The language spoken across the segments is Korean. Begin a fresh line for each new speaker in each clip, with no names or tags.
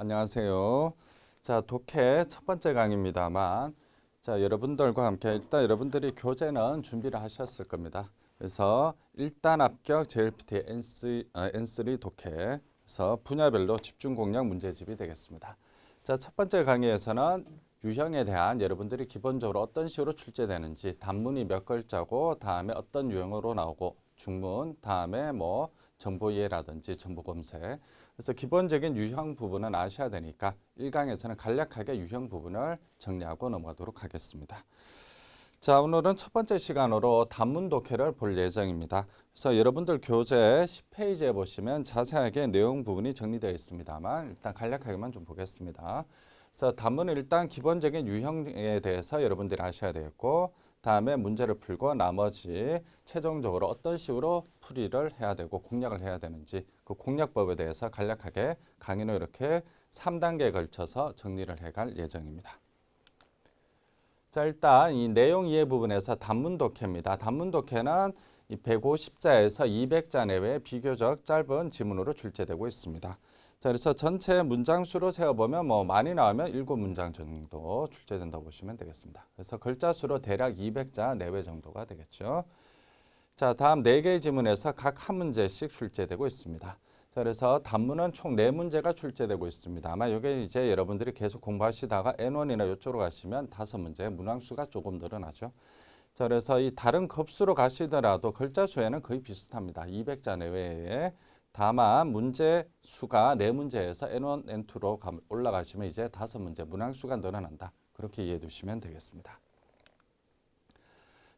안녕하세요. 자, 독해 첫 번째 강의입니다만, 자, 여러분들과 함께 일단 여러분들이 교재는 준비를 하셨을 겁니다. 그래서 일단 합격 JLPT N3 독해에서 분야별로 집중 공략 문제집이 되겠습니다. 자, 첫 번째 강의에서는 유형에 대한 여러분들이 기본적으로 어떤 식으로 출제되는지, 단문이 몇 글자고 다음에 어떤 유형으로 나오고, 중문 다음에 뭐 정보 이해라든지 정보 검색. 그래서 기본적인 유형 부분은 아셔야 되니까 1강에서는 간략하게 유형 부분을 정리하고 넘어가도록 하겠습니다. 자, 오늘은 첫 번째 시간으로 단문 독해를 볼 예정입니다. 그래서 여러분들 교재 10페이지에 보시면 자세하게 내용 부분이 정리되어 있습니다만 일단 간략하게만 좀 보겠습니다. 그래서 단문은 일단 기본적인 유형에 대해서 여러분들이 아셔야 되겠고, 다음에 문제를 풀고 나머지 최종적으로 어떤 식으로 풀이를 해야 되고 공략을 해야 되는지 그 공략법에 대해서 간략하게 강의는 이렇게 3단계에 걸쳐서 정리를 해갈 예정입니다. 자, 일단 이 내용 이해 부분에서 단문 독해입니다. 단문 독해는 150자에서 200자 내외의 비교적 짧은 지문으로 출제되고 있습니다. 자, 그래서 전체 문장 수로 세어보면 뭐 많이 나오면 7문장 정도 출제된다고 보시면 되겠습니다. 그래서 글자 수로 대략 200자 내외 정도가 되겠죠. 자, 다음 4개의 지문에서 각 한 문제씩 출제되고 있습니다. 자, 그래서 단문은 총 4문제가 출제되고 있습니다. 아마 이게 이제 여러분들이 계속 공부하시다가 N1이나 이쪽으로 가시면 5문제, 문항수가 조금 늘어나죠. 자, 그래서 이 다른 급수로 가시더라도 글자 수에는 거의 비슷합니다. 200자 내외에. 다만 문제 수가 4문제에서 N1, N2로 올라가시면 이제 5문제, 문항수가 늘어난다. 그렇게 이해해 두시면 되겠습니다.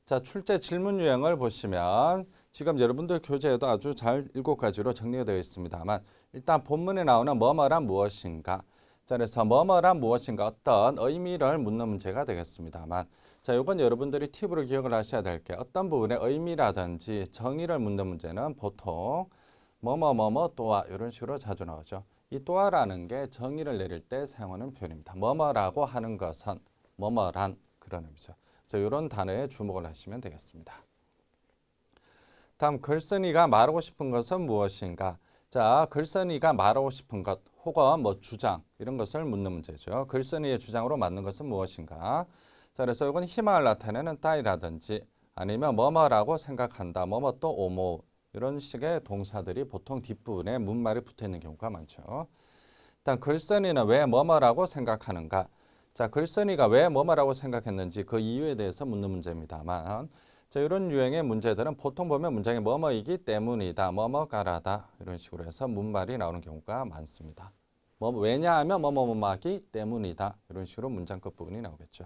자, 출제 질문 유형을 보시면 지금 여러분들 교재에도 아주 잘 7가지로 정리가 되어 있습니다만 일단 본문에 나오는 뭐뭐란 무엇인가. 자, 그래서 뭐뭐란 무엇인가 어떤 의미를 묻는 문제가 되겠습니다만 자, 이건 여러분들이 팁으로 기억을 하셔야 될 게 어떤 부분의 의미라든지 정의를 묻는 문제는 보통 뭐뭐 또한 이런 식으로 자주 나오죠. 이 또한라는 게 정의를 내릴 때 사용하는 표현입니다. 뭐뭐라고 하는 것은 뭐뭐란 그런 의미죠. 그래서 이런 단어에 주목을 하시면 되겠습니다. 다음 글쓴이가 말하고 싶은 것은 무엇인가? 자, 글쓴이가 말하고 싶은 것 혹은 뭐 주장 이런 것을 묻는 문제죠. 글쓴이의 주장으로 맞는 것은 무엇인가? 자, 그래서 이건 희망을 나타내는 따위라든지 아니면 뭐뭐라고 생각한다, 뭐뭐 또 오모 이런 식의 동사들이 보통 뒷부분에 문말이 붙어 있는 경우가 많죠. 일단 글쓴이는 왜 뭐뭐라고 생각하는가? 자, 글쓴이가 왜 뭐뭐라고 생각했는지 그 이유에 대해서 묻는 문제입니다만 자, 이런 유형의 문제들은 보통 보면 문장이 뭐뭐이기 때문이다, 뭐뭐가라다 이런 식으로 해서 문말이 나오는 경우가 많습니다. 왜냐하면 뭐뭐뭐하기 때문이다 이런 식으로 문장 끝부분이 나오겠죠.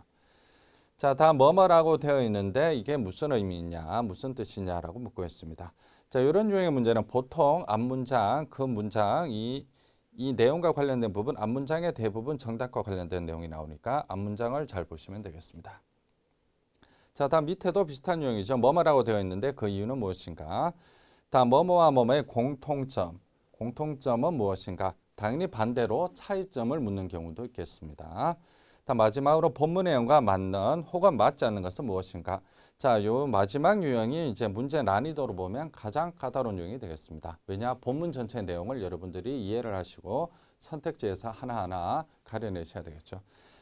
자, 다음 뭐뭐라고 되어 있는데 이게 무슨 의미냐, 무슨 뜻이냐라고 묻고 있습니다. 자, 이런 유형의 문제는 보통 앞문장, 그 문장, 이 내용과 관련된 부분, 앞문장의 대부분 정답과 관련된 내용이 나오니까 앞문장을 잘 보시면 되겠습니다. 자, 다음 밑에도 비슷한 유형이죠. 뭐뭐라고 되어 있는데 그 이유는 무엇인가? 다음 뭐뭐와 뭐뭐의 공통점, 공통점은 무엇인가? 당연히 반대로 차이점을 묻는 경우도 있겠습니다. 다음 마지막으로 본문 내용과 맞는 혹은 맞지 않는 것은 무엇인가? 자, 요 마지막 유형이 이제 문제 난이도로 보면 가장 까다로운 유형이 되겠습니다. 왜냐? 본문 전체 내용을 여러분들이 이해를 하시고 선택지에서 하나하나 가려내셔야 되겠죠.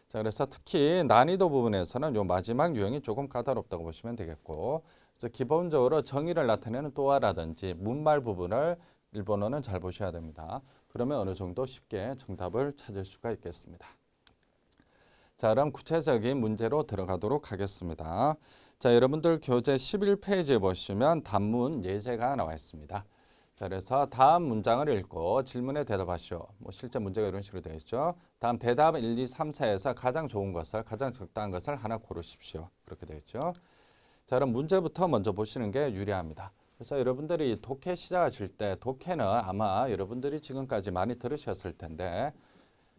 자, 그래서 특히 난이도 부분에서는 요 마지막 유형이 조금 까다롭다고 보시면 되겠고, 그래서 기본적으로 정의를 나타내는 또하라든지 문말 부분을 일본어는 잘 보셔야 됩니다. 그러면 어느 정도 쉽게 정답을 찾을 수가 있겠습니다. 자, 그럼 구체적인 문제로 들어가도록 하겠습니다. 자, 여러분들 교재 11페이지에 보시면 단문 예제가 나와 있습니다. 자, 그래서 다음 문장을 읽고 질문에 대답하시오. 뭐 실제 문제가 이런 식으로 되어 있죠. 다음 대답 1, 2, 3, 4에서 가장 좋은 것을, 가장 적당한 것을 하나 고르십시오. 그렇게 되어 있죠. 자, 그럼 문제부터 먼저 보시는 게 유리합니다. 그래서 여러분들이 독해 시작하실 때 독해는 아마 여러분들이 지금까지 많이 들으셨을 텐데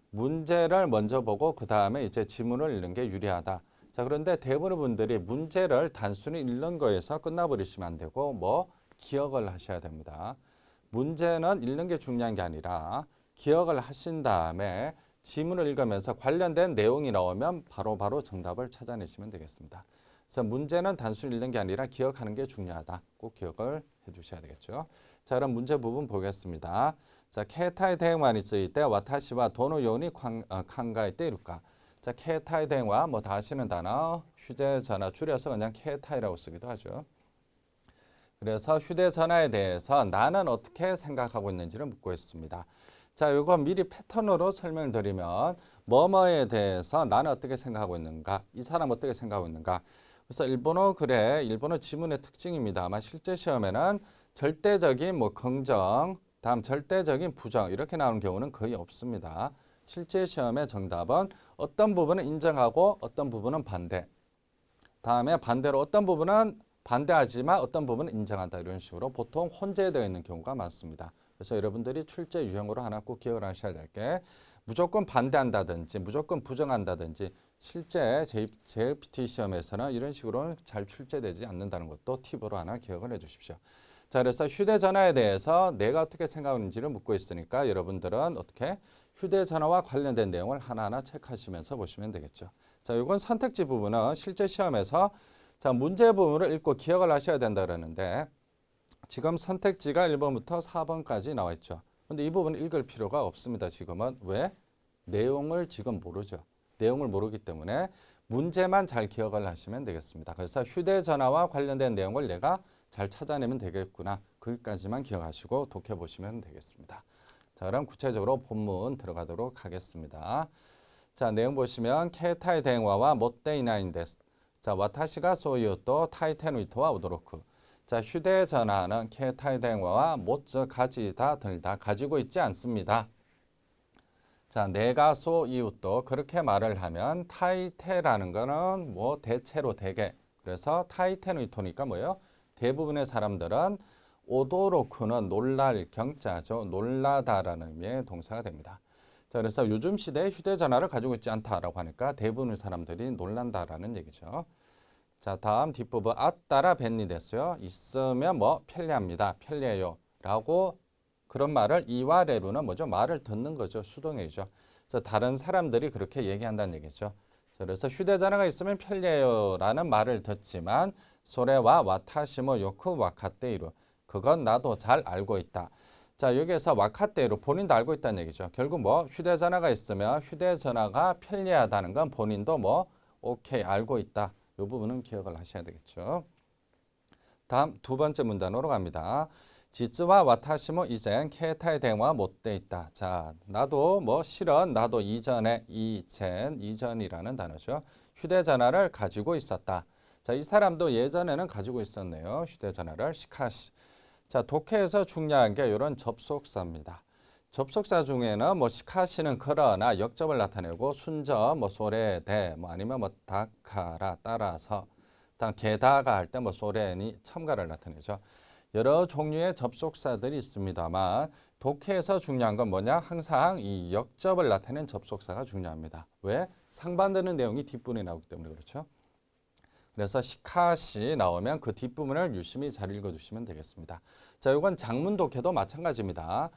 문제를 먼저 보고 그 다음에 이제 지문을 읽는 게 유리하다. 자, 그런데 대부분의 분들이 문제를 단순히 읽는 거에서 끝나버리시면 안 되고 뭐 기억을 하셔야 됩니다. 문제는 읽는 게 중요한 게 아니라 기억을 하신 다음에 지문을 읽으면서 관련된 내용이 나오면 바로바로 정답을 찾아내시면 되겠습니다. 그래서 문제는 단순히 읽는 게 아니라 기억하는 게 중요하다. 꼭 기억을 해 두셔야 되겠죠. 자, 그럼 문제 부분 보겠습니다. 자,携帯電話について私はどのように考えているか. 자, 携帯電話뭐 다 아시는 단어 휴대전화 줄여서 그냥 携帯라고 쓰기도 하죠. 그래서 휴대전화에 대해서 나는 어떻게 생각하고 있는지를 묻고 있습니다. 자, 이거 미리 패턴으로 설명을 드리면 뭐뭐에 대해서 나는 어떻게 생각하고 있는가, 이 사람 어떻게 생각하고 있는가. 그래서 일본어 글에 일본어 지문의 특징입니다. 아마 실제 시험에는 절대적인 뭐 긍정, 다음 절대적인 부정 이렇게 나오는 경우는 거의 없습니다. 실제 시험의 정답은 어떤 부분은 인정하고 어떤 부분은 반대. 다음에 반대로 어떤 부분은 반대하지만 어떤 부분은 인정한다. 이런 식으로 보통 혼재되어 있는 경우가 많습니다. 그래서 여러분들이 출제 유형으로 하나 꼭 기억을 하셔야 될 게 무조건 반대한다든지 무조건 부정한다든지 실제 JLPT 시험에서는 이런 식으로는 잘 출제되지 않는다는 것도 팁으로 하나 기억을 해 주십시오. 자, 그래서 휴대전화에 대해서 내가 어떻게 생각하는지를 묻고 있으니까 여러분들은 어떻게 휴대전화와 관련된 내용을 하나하나 체크하시면서 보시면 되겠죠. 자, 이건 선택지 부분은 실제 시험에서 자, 문제 부분을 읽고 기억을 하셔야 된다 그러는데 지금 선택지가 1번부터 4번까지 나와 있죠. 근데 이 부분은 읽을 필요가 없습니다. 지금은. 왜? 내용을 지금 모르죠. 내용을 모르기 때문에 문제만 잘 기억을 하시면 되겠습니다. 그래서 휴대전화와 관련된 내용을 내가 잘 찾아내면 되겠구나. 거기까지만 기억하시고 독해 보시면 되겠습니다. 자, 그럼 구체적으로 본문 들어가도록 하겠습니다. 자, 내용 보시면携帯電話は持っていないんです. 자, 私がそう言うと大抵の人は驚く. 자, 휴대전화는 携帯電話は못 가지다 들다 가지고 있지 않습니다. 자, 내가 소 이웃도 그렇게 말을 하면 타이테라는 거는 뭐 대체로 대개. 그래서 타이테노이토니까 뭐예요? 대부분의 사람들은 오도로쿠는 놀랄 경자죠. 놀라다라는 의미의 동사가 됩니다. 자, 그래서 요즘 시대에 휴대전화를 가지고 있지 않다라고 하니까 대부분의 사람들이 놀란다라는 얘기죠. 자, 다음 뒷부분 아따라 벤니 됐어요. 있으면 뭐 편리합니다. 편리해요. 라고 그런 말을 이와레루는 뭐죠? 말을 듣는 거죠. 수동이죠. 그래서 다른 사람들이 그렇게 얘기한다는 얘기죠. 자, 그래서 휴대전화가 있으면 편리해요. 라는 말을 듣지만 소레와 와타시모 요쿠 와카테이루. 그건 나도 잘 알고 있다. 자, 여기에서 와카테이루 본인도 알고 있다는 얘기죠. 결국 뭐 휴대전화가 있으면 휴대전화가 편리하다는 건 본인도 뭐 오케이 알고 있다. 이 부분은 기억을 하셔야 되겠죠. 다음 두 번째 문단으로 갑니다. 지츠와 와타시모 이젠携帯電話 못 돼 있다. 자, 나도 뭐 실은 나도 이전에 이전이라는 단어죠. 휴대전화를 가지고 있었다. 자, 이 사람도 예전에는 가지고 있었네요. 휴대전화를. 시카시. 자, 독해에서 중요한 게 이런 접속사입니다. 접속사 중에는 뭐 시카시는 그러나 역접을 나타내고 순접, 뭐 소레대, 뭐 아니면 뭐 다카라 따라서, 다음 게다가 할 때 뭐 소레니 첨가를 나타내죠. 여러 종류의 접속사들이 있습니다만 독해에서 중요한 건 뭐냐? 항상 이 역접을 나타내는 접속사가 중요합니다. 왜? 상반되는 내용이 뒷부분에 나오기 때문에 그렇죠. 그래서 시카시 나오면 그 뒷부분을 유심히 잘 읽어주시면 되겠습니다. 자, 이건 장문 독해도 마찬가지입니다.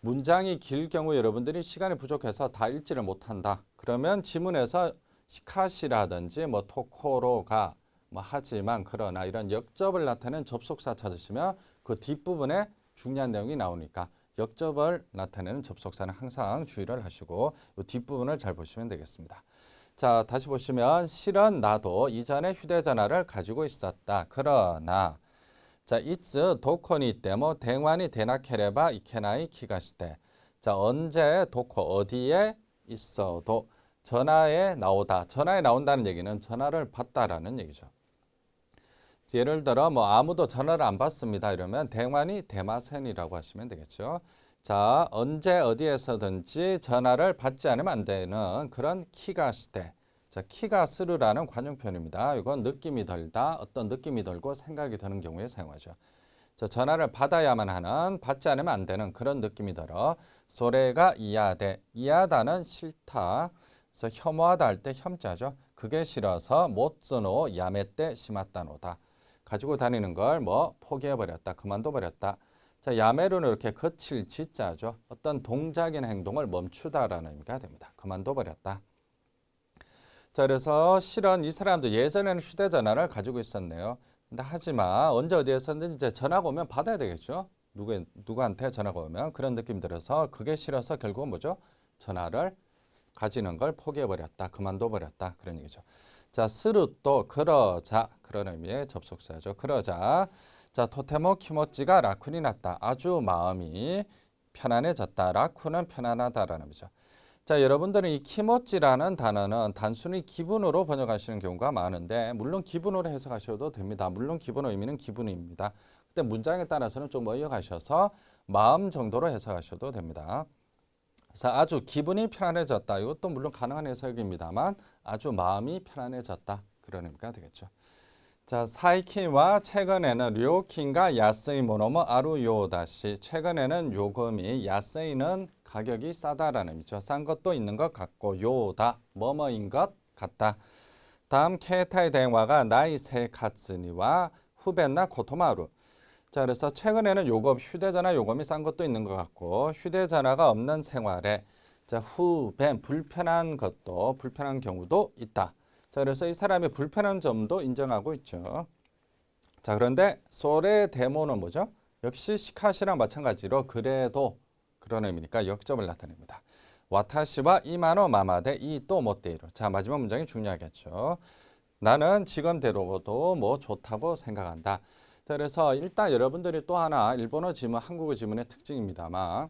문장이 길 경우 여러분들이 시간이 부족해서 다 읽지를 못한다. 그러면 지문에서 시카시라든지 뭐 토코로가 뭐 하지만 그러나 이런 역접을 나타내는 접속사 찾으시면 그 뒷부분에 중요한 내용이 나오니까 역접을 나타내는 접속사는 항상 주의를 하시고 이 뒷부분을 잘 보시면 되겠습니다. 자, 다시 보시면 실은 나도 이전에 휴대전화를 가지고 있었다. 그러나 자, 이츠 도코니 때모 대환이 되나케레바 이케나이 기가시대. 자, 언제 도코 어디에 있어도 전화에 나오다. 전화에 나온다는 얘기는 전화를 받다라는 얘기죠. 예를 들어 뭐 아무도 전화를 안 받습니다. 이러면 대환이 대마센이라고 하시면 되겠죠. 자, 언제 어디에서든지 전화를 받지 않으면 안 되는 그런 키가시대. 자, 키가 스르라는 관용표현입니다. 이건 느낌이 들다, 어떤 느낌이 들고 생각이 드는 경우에 사용하죠. 자, 전화를 받아야만 하는, 받지 않으면 안 되는 그런 느낌이 들어. 소레가 이야데, 이야다는 싫다. 그래서 혐오하다 할 때 혐자죠. 그게 싫어서 못쓰노 야메때 심았다노다. 가지고 다니는 걸 뭐 포기해버렸다, 그만둬버렸다. 자, 야메루는 이렇게 거칠 지자죠. 어떤 동작이나 행동을 멈추다라는 의미가 됩니다. 그만둬버렸다. 자, 그래서 실은 이 사람도 예전에는 휴대전화를 가지고 있었네요. 근데 하지만 언제 어디에서든 이제 전화가 오면 받아야 되겠죠. 누구한테 전화가 오면 그런 느낌 들어서 그게 싫어서 결국은 뭐죠? 전화를 가지는 걸 포기해버렸다. 그만둬버렸다. 그런 얘기죠. 자, 스루또 그러자 그런 의미의 접속사죠. 그러자 자, 토테모 키모찌가 라쿤이 났다. 아주 마음이 편안해졌다. 라쿤은 편안하다라는 의미죠. 자, 여러분들은 이 키모찌라는 단어는 단순히 기분으로 번역하시는 경우가 많은데 물론 기분으로 해석하셔도 됩니다. 물론 기본 의미는 기분입니다. 근데 문장에 따라서는 좀 어여가셔서 마음 정도로 해석하셔도 됩니다. 그래서 아주 기분이 편안해졌다. 이것도 물론 가능한 해석입니다만 아주 마음이 편안해졌다. 그런 의미가 되겠죠. 자, 사이킨과 최근에는 료킨과 야스이 모노모 아루요다시 최근에는 요금이 야스이는 가격이 싸다라는 의미죠. 싼 것도 있는 것 같고 요다 뭐뭐인 것 같다. 다음 케이타의 대화가 나이세 카츠니와 후벤나 코토마루. 자, 그래서 최근에는 요금 휴대전화 요금이 싼 것도 있는 것 같고 휴대전화가 없는 생활에 자, 후벤 불편한 것도 불편한 경우도 있다. 자, 그래서 이 사람이 불편한 점도 인정하고 있죠. 자, 그런데 소레 데모는 뭐죠? 역시 시카시랑 마찬가지로 그래도 그런 의미니까 역점을 나타냅니다. 와타시와 이마노 마마데 이또 못데이로. 자, 마지막 문장이 중요하겠죠. 나는 지금대로도 뭐 좋다고 생각한다. 자, 그래서 일단 여러분들이 또 하나 일본어 지문, 한국어 지문의 특징입니다만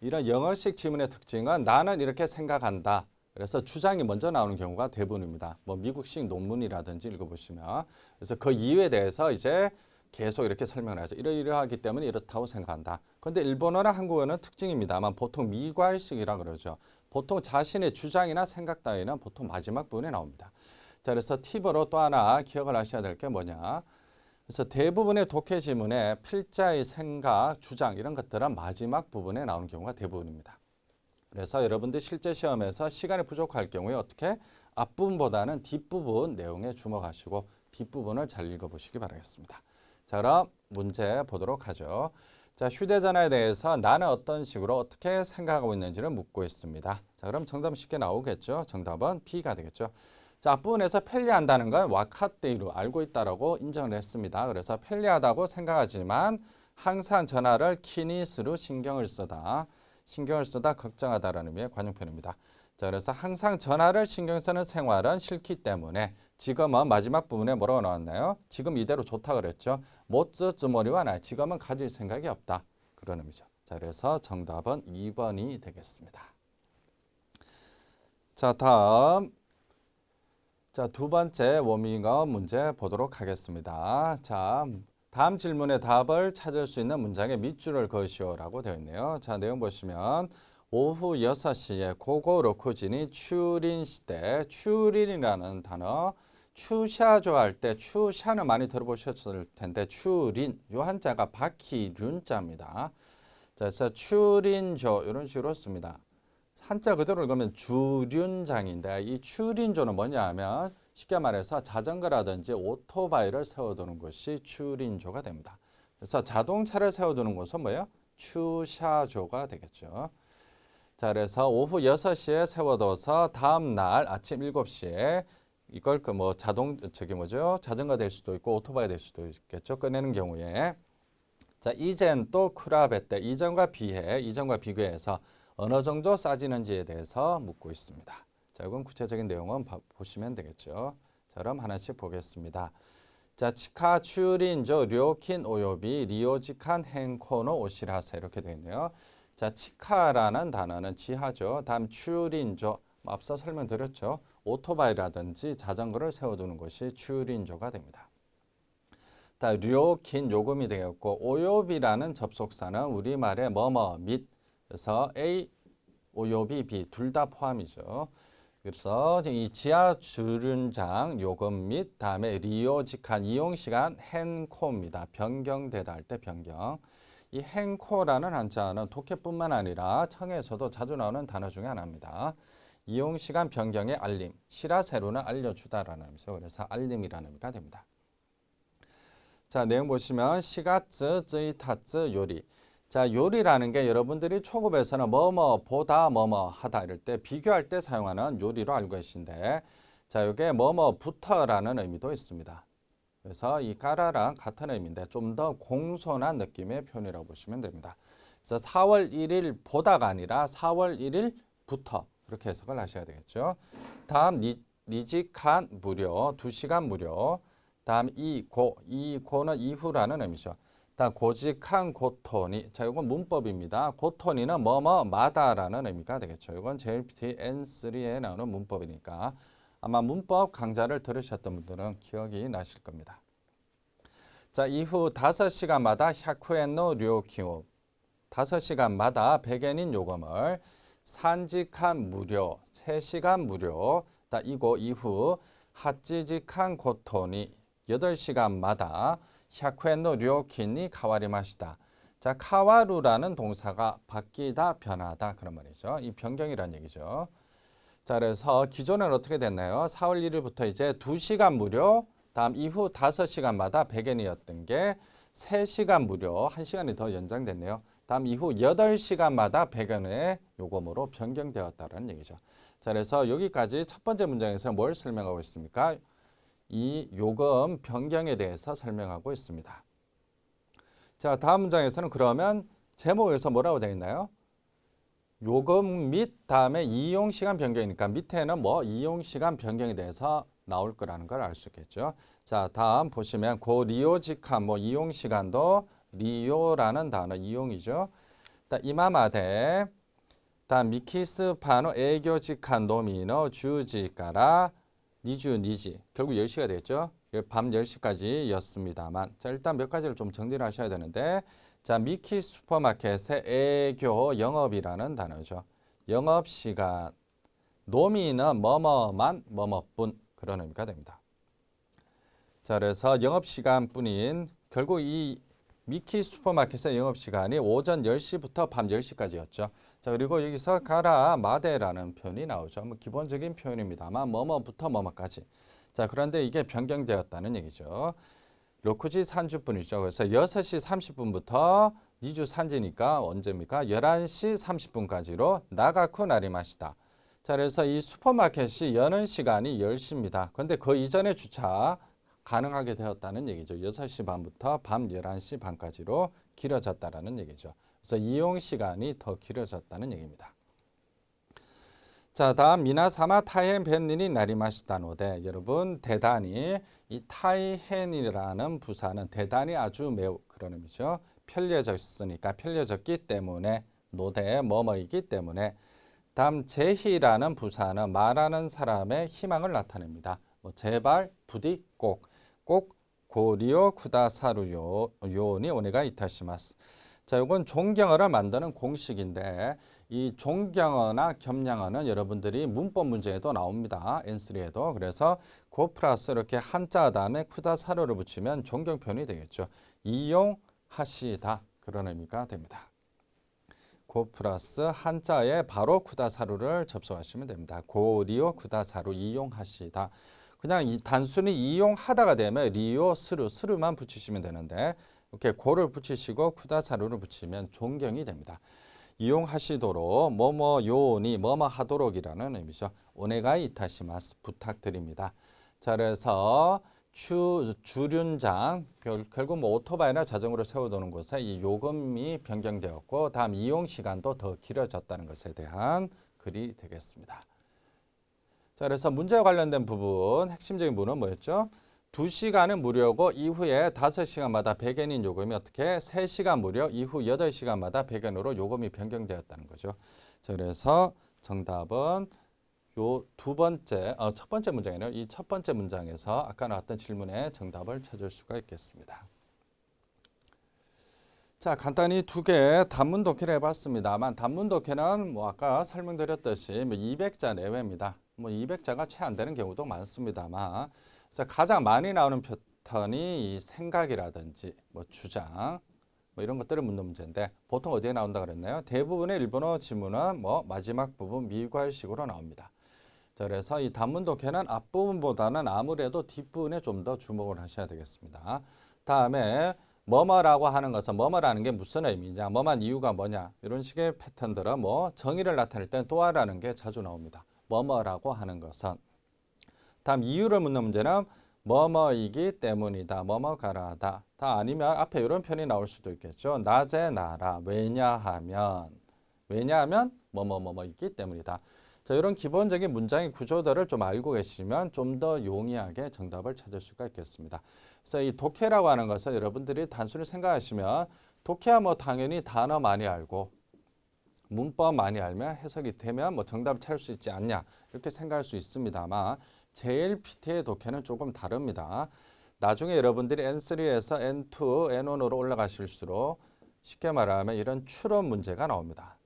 이런 영어식 지문의 특징은 나는 이렇게 생각한다. 그래서 주장이 먼저 나오는 경우가 대부분입니다. 뭐 미국식 논문이라든지 읽어보시면 그래서 그 이유에 대해서 이제 계속 이렇게 설명을 하죠. 이러이러하기 때문에 이렇다고 생각한다. 그런데 일본어나 한국어는 특징입니다만 보통 미괄식이라 그러죠. 보통 자신의 주장이나 생각 따위는 보통 마지막 부분에 나옵니다. 자, 그래서 팁으로 또 하나 기억을 하셔야 될 게 뭐냐. 그래서 대부분의 독해 지문에 필자의 생각, 주장 이런 것들은 마지막 부분에 나오는 경우가 대부분입니다. 그래서 여러분들 실제 시험에서 시간이 부족할 경우에 어떻게 앞부분보다는 뒷부분 내용에 주목하시고 뒷부분을 잘 읽어보시기 바라겠습니다. 자, 그럼 문제 보도록 하죠. 자, 휴대전화에 대해서 나는 어떤 식으로 어떻게 생각하고 있는지를 묻고 있습니다. 자, 그럼 정답은 쉽게 나오겠죠. 정답은 B가 되겠죠. 자, 앞부분에서 편리한다는 건 와카테이로 알고 있다라고 인정을 했습니다. 그래서 편리하다고 생각하지만 항상 전화를 키니스로 신경을 쓰다 걱정하다라는 의미의 관용편입니다. 자, 그래서 항상 전화를 신경 쓰는 생활은 싫기 때문에 지금은 마지막 부분에 뭐라고 나왔나요? 지금 이대로 좋다 그랬죠. 못즈 즈모리와 나 지금은 가질 생각이 없다. 그런 의미죠. 자, 그래서 정답은 2번이 되겠습니다. 자, 다음 자, 두 번째 워밍업 문제 보도록 하겠습니다. 자, 다음 질문의 답을 찾을 수 있는 문장에 밑줄을 그으시오라고 되어 있네요. 자, 내용 보시면 오후 6시에 고고 로쿠진이 추린 시대, 추린이라는 단어, 추샤조 할 때 추샤는 많이 들어보셨을 텐데 추린, 요 한자가 바퀴륜자입니다. 자, 그래서 추린조 이런 식으로 씁니다. 한자 그대로 읽으면 주륜장인데 이 추린조는 뭐냐 하면 쉽게 말해서 자전거라든지 오토바이를 세워두는 것이 추린조가 됩니다. 그래서 자동차를 세워두는 것은 뭐예요? 추샤조가 되겠죠. 자, 그래서 오후 6시에 세워둬서 다음 날 아침 7시에 이걸 그 뭐 자전거 될 수도 있고 오토바이 될 수도 있겠죠. 꺼내는 경우에 자, 이젠 또 쿠라베 때 이전과 비교해서 어느 정도 싸지는지에 대해서 묻고 있습니다. 자, 이건 구체적인 내용은 보시면 되겠죠. 자, 그럼 하나씩 보겠습니다. 자, 치카 추린조 료킨 오요비 리오지칸 hen코노 오시라세 이렇게 되어 있네요. 자, 치카라는 단어는 지하죠. 다음 추린조 앞서 설명드렸죠. 오토바이라든지 자전거를 세워두는 것이 추린조가 됩니다. 다 료킨 요금이 되었고 오요비라는 접속사는 우리말의 뭐뭐 및 그래서 A, 오요비, B 둘 다 포함이죠. 그래서 이 지하 주륜장 요금 및 다음에 리오직한 이용시간 hen코입니다. 변경되다 할 때 변경. 이 hen코라는 한자는 독해뿐만 아니라 청에서도 자주 나오는 단어 중에 하나입니다. 이용시간 변경의 알림, 시라세로는 알려주다라는 의미죠. 그래서 알림이라는 의미가 됩니다. 자, 내용 보시면 시가쯔, 쯔이타쯔, 요리. 자, 요리라는 게 여러분들이 초급에서는 뭐뭐 보다 뭐뭐 하다 이럴 때 비교할 때 사용하는 요리로 알고 계신데 자, 이게 뭐뭐부터라는 의미도 있습니다. 그래서 이 까라랑 같은 의미인데 좀 더 공손한 느낌의 표현이라고 보시면 됩니다. 그래서 4월 1일 보다가 아니라 4월 1일부터 그렇게 해석을 하셔야 되겠죠. 다음 니직한 무료, 2시간 무료. 다음 이고는 이후라는 의미죠. 다음 고직한 고토니. 자, 이건 문법입니다. 고토니는 뭐뭐마다라는 의미가 되겠죠. 이건 JLPT N3에 나오는 문법이니까 아마 문법 강좌를 들으셨던 분들은 기억이 나실 겁니다. 자, 이후 5시간마다 샤쿠엔노 료키오. 5시간마다 100엔인 요금을 산직한 무료, 3시간 무료. 이후 하찌직한 고토니 8시간마다 100엔노 료킨이 카와리마시다. 자, 카와루라는 동사가 바뀌다, 변하다 그런 말이죠. 이 변경이란 얘기죠. 자, 그래서 기존은 어떻게 됐나요? 4월 1일부터 이제 2시간 무료, 다음 이후 5시간마다 100엔이었던 게 3시간 무료, 1시간이 더 연장됐네요. 다음 이후 8시간마다 100엔의 요금으로 변경되었다는 얘기죠. 자, 그래서 여기까지 첫 번째 문장에서 뭘 설명하고 있습니까? 이 요금 변경에 대해서 설명하고 있습니다. 자, 다음 문장에서는 그러면 제목에서 뭐라고 되어 있나요? 요금 및 다음에 이용시간 변경이니까 밑에는 뭐 이용시간 변경에 대해서 나올 거라는 걸 알 수 있겠죠. 자, 다음 보시면 리오직한 뭐 이용시간도 리오라는 단어 이용이죠. 이마마데 다음 미키스파노 애교직한 노미노 주지까라 니주 니지 결국 10시가 되겠죠. 밤 10시까지 였습니다만 자, 일단 몇 가지를 좀 정리를 하셔야 되는데 자, 미키 슈퍼마켓의 애교 영업이라는 단어죠. 영업시간 노미는 뭐뭐만 뭐뭐뿐 그런 의미가 됩니다. 자, 그래서 영업시간뿐인 결국 이 미키 슈퍼마켓의 영업시간이 오전 10시부터 밤 10시까지였죠. 자, 그리고 여기서 가라 마데라는 표현이 나오죠. 뭐 기본적인 표현입니다만 뭐뭐부터 뭐뭐까지. 자, 그런데 이게 변경되었다는 얘기죠. 로쿠지 30분이죠. 그래서 6시 30분부터 니주 산지니까 언제입니까? 11시 30분까지로 나가쿠 나리마시다. 자, 그래서 이 슈퍼마켓이 여는 시간이 10시입니다. 그런데 그 이전에 주차 가능하게 되었다는 얘기죠. 6시 반부터 밤 11시 반까지로 길어졌다는 얘기죠. 그래서 이용 시간이 더 길어졌다는 얘기입니다. 자, 다음 미나사마 타이헨 벤닌이 나리마시다노데 여러분 대단히 이 타이헨이라는 부사는 대단히 아주 매우 그런 의미죠. 편려졌으니까 편려졌기 때문에 노대 뭐뭐이기 때문에 다음 제히라는 부사는 말하는 사람의 희망을 나타냅니다. 뭐 제발 부디 꼭 고리오 쿠다사루요 요니 오네가 이타시마스. 자, 이건 존경어를 만드는 공식인데 이 존경어나 겸양어는 여러분들이 문법 문제에도 나옵니다. N3에도. 그래서 고 플러스 이렇게 한자 다음에 쿠다사루를 붙이면 존경 표현이 되겠죠. 이용하시다 그런 의미가 됩니다. 고 플러스 한자에 바로 쿠다사루를 접속하시면 됩니다. 고리오 쿠다사루 이용하시다. 그냥 단순히 이용하다가 되면 리오 스루만 붙이시면 되는데 이렇게 고를 붙이시고 쿠다사루를 붙이면 존경이 됩니다. 이용하시도록 뭐뭐 요니 뭐뭐 하도록이라는 의미죠. 오네가이 이타시마스 부탁드립니다. 자, 그래서 주륜장 결국 뭐 오토바이나 자전거를 세워두는 곳에 이 요금이 변경되었고 다음 이용 시간도 더 길어졌다는 것에 대한 글이 되겠습니다. 자, 그래서 문제와 관련된 부분 핵심적인 부분은 뭐였죠? 2시간은 무료고 이후에 5시간마다 100엔인 요금이 어떻게 3시간 무료 이후 8시간마다 100엔으로 요금이 변경되었다는 거죠. 자, 그래서 정답은 요 첫 번째 문장이네요. 이 첫 번째 문장에서 아까 나왔던 질문에 정답을 찾을 수가 있겠습니다. 자, 간단히 두 개 단문 독해를 해봤습니다만 단문 독해는 뭐 아까 설명드렸듯이 200자 내외입니다. 뭐 200자가 채 안 되는 경우도 많습니다만 그래서 가장 많이 나오는 패턴이 이 생각이라든지 뭐 주장 뭐 이런 것들을 묻는 문제인데 보통 어디에 나온다 그랬나요? 대부분의 일본어 지문은 뭐 마지막 부분 미괄식으로 나옵니다. 자, 그래서 이 단문 독해는 앞부분보다는 아무래도 뒷부분에 좀 더 주목을 하셔야 되겠습니다. 다음에 뭐뭐라고 하는 것은 뭐뭐라는 게 무슨 의미냐, 뭐만 이유가 뭐냐 이런 식의 패턴들은 뭐 정의를 나타낼 때는 또하라는 게 자주 나옵니다. 뭐뭐라고 하는 것은 다음 이유를 묻는 문제는 뭐뭐이기 때문이다. 뭐뭐가라다. 다 아니면 앞에 이런 편이 나올 수도 있겠죠. 낮에 나라. 왜냐하면 뭐뭐뭐뭐이기 때문이다. 자, 이런 기본적인 문장의 구조들을 좀 알고 계시면 좀 더 용이하게 정답을 찾을 수가 있겠습니다. 그래서 이 독해라고 하는 것은 여러분들이 단순히 생각하시면 독해야 뭐 당연히 단어 많이 알고 문법 많이 알면 해석이 되면 뭐 정답을 찾을 수 있지 않냐 이렇게 생각할 수 있습니다만 JLPT의 독해는 조금 다릅니다. 나중에 여러분들이 N3에서 N2, N1으로 올라가실수록 쉽게 말하면 이런 추론 문제가 나옵니다.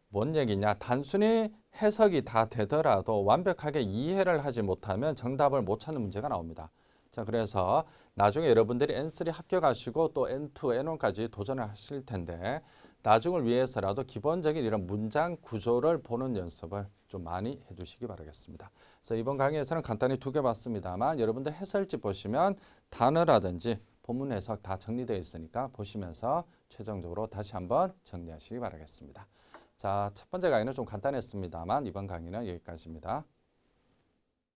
뭔 얘기냐? 단순히 해석이 다 되더라도 완벽하게 이해를 하지 못하면 정답을 못 찾는 문제가 나옵니다. 자, 그래서 나중에 여러분들이 N3 합격하시고 또 N2, N1까지 도전을 하실 텐데 나중을 위해서라도 기본적인 이런 문장 구조를 보는 연습을 좀 많이 해두시기 바라겠습니다. 그래서 이번 강의에서는 간단히 두 개 봤습니다만 여러분들 해설집 보시면 단어라든지 본문 해석 다 정리되어 있으니까 보시면서 최종적으로 다시 한번 정리하시기 바라겠습니다. 자, 첫 번째 강의는 좀 간단했습니다만 이번 강의는 여기까지입니다.